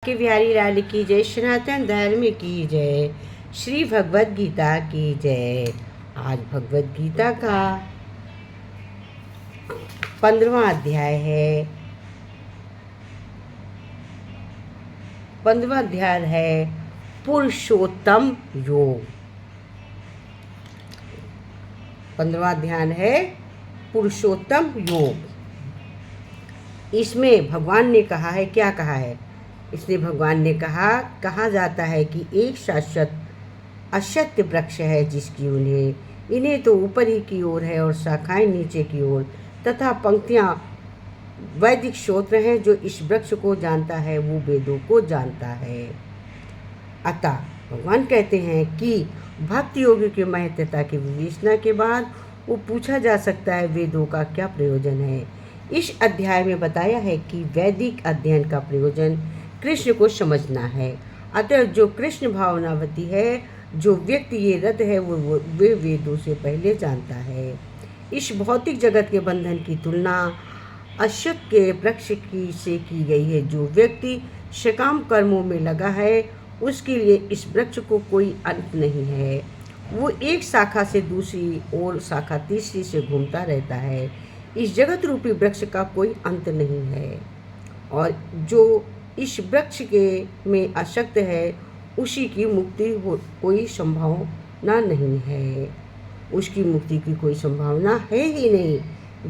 कि बिहारी लाल की जय, सनातन धर्म की जय, श्री भगवद गीता की जय। आज भगवद गीता का 15वां अध्याय है। 15वां अध्याय है पुरुषोत्तम योग। 15वां अध्याय है पुरुषोत्तम योग। इसमें भगवान ने कहा है, क्या कहा है? इसलिए भगवान ने कहा जाता है कि एक शाश्वत असत्य वृक्ष है जिसकी इन्हें तो ऊपर ही की ओर है और शाखाएं नीचे की ओर, तथा पंक्तियां वैदिक श्रोत्र हैं। जो इस वृक्ष को जानता है वो वेदों को जानता है। अतः भगवान कहते हैं कि भक्ति योग की महत्वता की विवेचना के बाद वो पूछा जा सकता है वेदों का क्या प्रयोजन है। इस अध्याय में बताया है कि वैदिक अध्ययन का प्रयोजन कृष्ण को समझना है। अतः जो कृष्ण भावनावती है, जो व्यक्ति ये रत है, वे वेदों से पहले जानता है। इस भौतिक जगत के बंधन की तुलना अश्वत्थ के वृक्ष से की गई है। जो व्यक्ति सकाम कर्मों में लगा है उसके लिए इस वृक्ष को कोई अंत नहीं है। वो एक शाखा से दूसरी और शाखा तीसरी से घूमता रहता है। इस जगत रूपी वृक्ष का कोई अंत नहीं है और जो इस वृक्ष के में आसक्त है उसी की मुक्ति कोई संभावना नहीं है। उसकी मुक्ति की कोई संभावना है ही नहीं।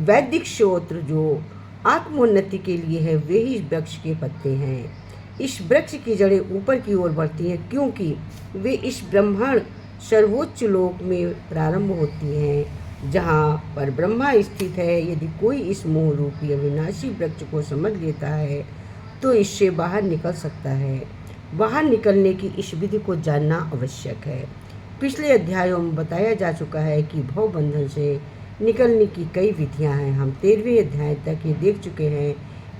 वैदिक श्रोत्र जो आत्मोन्नति के लिए है वे ही वृक्ष के पत्ते हैं। इस वृक्ष की जड़ें ऊपर की ओर बढ़ती हैं क्योंकि वे इस ब्रह्मांड सर्वोच्च लोक में प्रारंभ होती हैं जहाँ पर ब्रह्मा स्थित है। यदि कोई इस मोह रूपी अविनाशी वृक्ष को समझ लेता है तो इससे बाहर निकल सकता है। बाहर निकलने की इस विधि को जानना आवश्यक है। पिछले अध्यायों में बताया जा चुका है कि भव बंधन से निकलने की कई विधियां हैं। हम 13वें अध्याय तक ये देख चुके हैं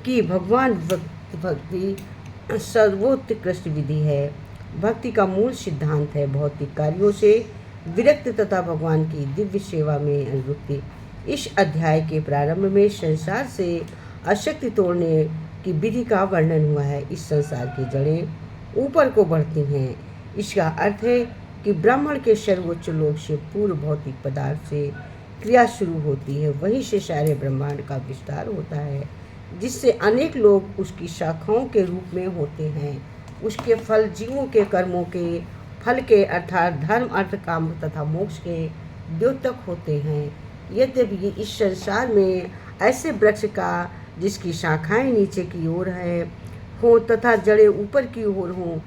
कि भगवान भक्ति सर्वोत्कृष्ट विधि है। भक्ति का मूल सिद्धांत है भौतिक कार्यों से विरक्त तथा भगवान की दिव्य सेवा में अनुरक्ति। इस अध्याय के प्रारंभ में संसार से आसक्ति तोड़ने की विधि का वर्णन हुआ है। इस संसार की जड़ें ऊपर को बढ़ती हैं। इसका अर्थ है कि ब्राह्मण के सर्वोच्च लोक से पूर्व भौतिक पदार्थ से क्रिया शुरू होती है। वहीं से सारे ब्रह्मांड का विस्तार होता है जिससे अनेक लोग उसकी शाखाओं के रूप में होते हैं। उसके फल जीवों के कर्मों के फल के अर्थात धर्म अर्थ काम तथा मोक्ष के द्योतक होते हैं। यद्यपि इस संसार में ऐसे वृक्ष का जिसकी शाखाएं नीचे की ओर हो तथा जड़ें ऊपर की ओर हों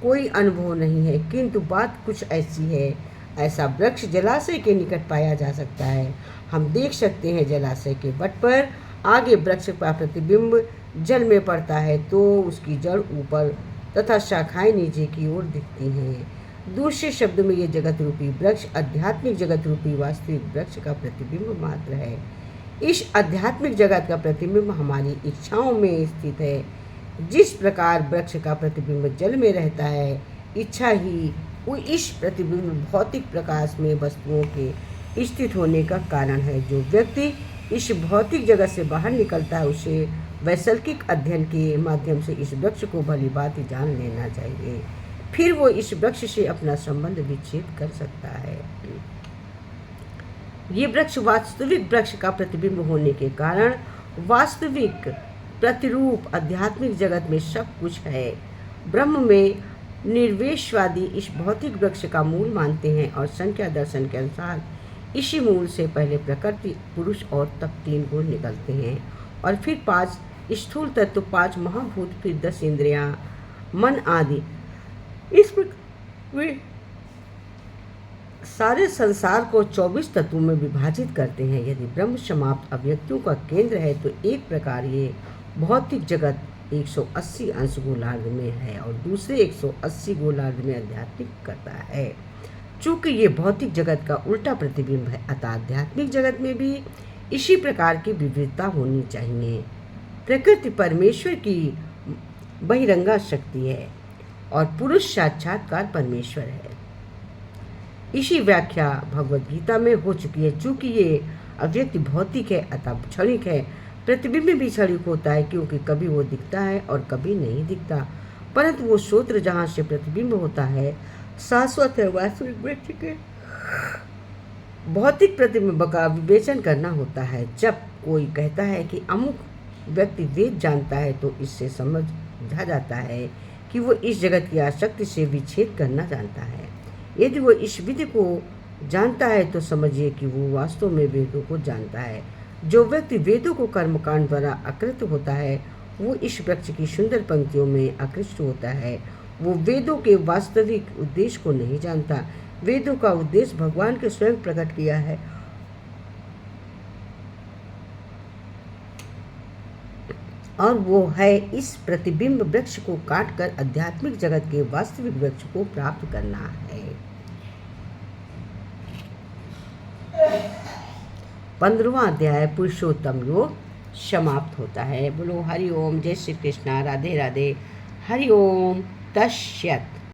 कोई अनुभव नहीं है, किंतु बात कुछ ऐसी है। ऐसा वृक्ष जलाशय के निकट पाया जा सकता है। हम देख सकते हैं जलाशय के बट पर आगे वृक्ष का प्रतिबिंब जल में पड़ता है तो उसकी जड़ ऊपर तथा शाखाएं नीचे की ओर दिखती हैं। दूसरे शब्द में ये जगत रूपी वृक्ष आध्यात्मिक जगत रूपी वास्तविक वृक्ष का प्रतिबिंब मात्र है। इस आध्यात्मिक जगत का प्रतिबिंब हमारी इच्छाओं में स्थित है। जिस प्रकार वृक्ष का प्रतिबिंब जल में रहता है, इच्छा ही वो इस प्रतिबिंब भौतिक प्रकाश में वस्तुओं के स्थित होने का कारण है। जो व्यक्ति इस भौतिक जगत से बाहर निकलता है उसे वैकल्पिक अध्ययन के माध्यम से इस वृक्ष को भली भांति जान लेना चाहिए। फिर वो इस वृक्ष से अपना संबंध विच्छेद कर सकता है। ये वृक्ष वास्तविक वृक्ष का प्रतिबिंब होने के कारण वास्तविक प्रतिरूप आध्यात्मिक जगत में सब कुछ है। ब्रह्म में निर्वेशवादी इस भौतिक वृक्ष का मूल मानते हैं और संख्या दर्शन के अनुसार इसी मूल से पहले प्रकृति पुरुष और तब 3 गुण निकलते हैं और फिर 5 स्थूल तत्व, 5 महाभूत, फिर 10 इंद्रियां, मन आदि। इस प्रकार वे सारे संसार को 24 तत्वों में विभाजित करते हैं। यदि ब्रह्म समाप्त अव्यक्तियों का केंद्र है तो एक प्रकार ये भौतिक जगत 180 अंश गोलार्ध में है और दूसरे 180 गोलार्ध में आध्यात्मिक करता है। चूंकि ये भौतिक जगत का उल्टा प्रतिबिंब है अतः आध्यात्मिक जगत में भी इसी प्रकार की विविधता होनी चाहिए। प्रकृति परमेश्वर की बहिरंगा शक्ति है और पुरुष साक्षात्कार परमेश्वर है। इसी व्याख्या भगवद गीता में हो चुकी है। चूंकि ये अव्यक्त भौतिक है अतः क्षणिक है। प्रतिबिंब भी क्षणिक होता है क्योंकि कभी वो दिखता है और कभी नहीं दिखता। परंतु वो सूत्र जहाँ से प्रतिबिंब होता है शाश्वत है। वास्तविक व्यक्ति के भौतिक प्रतिबिंब का विवेचन करना होता है। जब कोई कहता है कि अमुक व्यक्ति वेद जानता है तो इससे समझा जाता है कि वो इस जगत की आसक्ति से विच्छेद करना जानता है। यदि वो इस विधि को जानता है तो समझिए कि वो वास्तव में वेदों को जानता है। जो व्यक्ति वेदों को कर्मकांड द्वारा आकृत होता है वो इस वृक्ष की सुंदर पंक्तियों में आकृष्ट होता है। वो वेदों के वास्तविक उद्देश्य को नहीं जानता। वेदों का उद्देश्य भगवान के स्वयं प्रकट किया है और वो है इस प्रतिबिंब वृक्ष को काटकर आध्यात्मिक जगत के वास्तविक वृक्ष को प्राप्त करना है। 15वां अध्याय पुरुषोत्तम योग समाप्त होता है। बोलो हरि ओम, जय श्री कृष्णा, राधे राधे, हरि ओम तस्यत्।